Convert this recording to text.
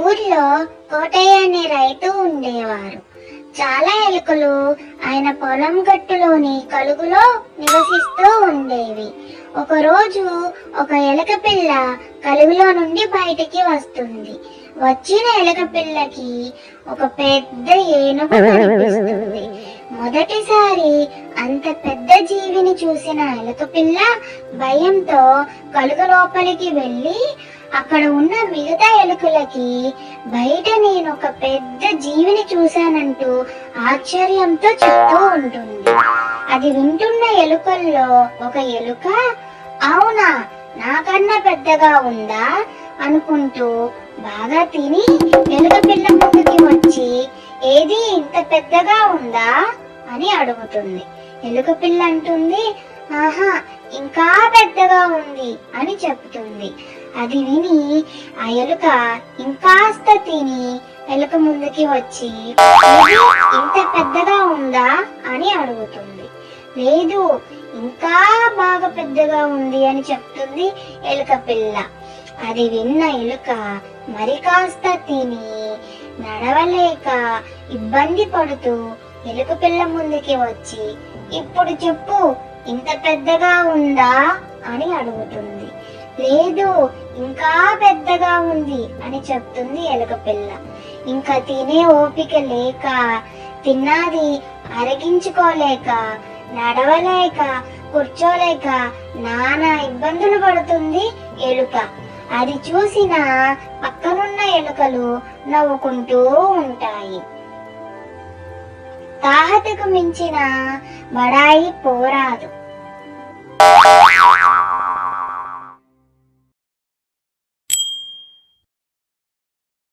ఊర్లో కోటయ్య అనే రైతు ఉండేవారు. చాలా ఎలుకలు ఆయన పొలం గట్టులోని కలుగులో నివసిస్తూ ఉండేవి. ఒకరోజు ఒక ఎలుక పిల్ల కలుగులో నుండి బయటికి వస్తుంది. వచ్చిన ఎలుక పిల్లకి ఒక పెద్ద ఏనుగు కనిపిస్తుంది. మొదటిసారి అంత పెద్ద జీవిని చూసిన ఎలుక పిల్ల భయంతో కలుగు లోపలికి వెళ్ళి అక్కడ ఉన్న మిగతా ఎలుకలకి బయట నేను ఒక పెద్ద జీవిని చూశానంటూ ఆశ్చర్యంతో చెప్తూ ఉంటుంది. అది వింటున్న ఎలుకల్లో ఒక ఎలుక, అవునా, నాకన్నా పెద్దగా ఉందా అనుకుంటూ బాగా తిని ఎలుక పిల్ల ముందుకి వచ్చి, ఏది ఇంత పెద్దగా ఉందా అని అడుగుతుంది. ఎలుక పిల్ల అంటుంది, ఆహా, ఇంకా పెద్దగా ఉంది అని చెప్తుంది. అది విని ఆ ఎలుక ఇంకాస్త తిని ఎలుక ముందుకి వచ్చి, ఇంత పెద్దగా ఉందా అని అడుగుతుంది. లేదు, ఇంకా బాగా పెద్దగా ఉంది అని చెప్తుంది ఎలుక పిల్ల. అది విన్న ఎలుక మరి కాస్త తిని నడవలేక ఇబ్బంది పడుతూ ఎలుక పిల్ల ముందుకి వచ్చి, ఇప్పుడు చెప్పు, ఇంత పెద్దగా ఉందా అని అడుగుతుంది. లేదు, ఇంకా పెద్దగా ఉంది అని చెప్తుంది ఎలుక పిల్ల. ఇంకా తినే ఓపిక లేక, తిన్నది అరగించుకోలేక, నడవలేక, కూర్చోలేక నానా ఇబ్బందులు పడుతుంది ఎలుక. అది చూసిన పక్కనున్న ఎలుకలు నవ్వుకుంటూ ఉంటాయి. తాహతకు మించిన బడాయి పోరాదు.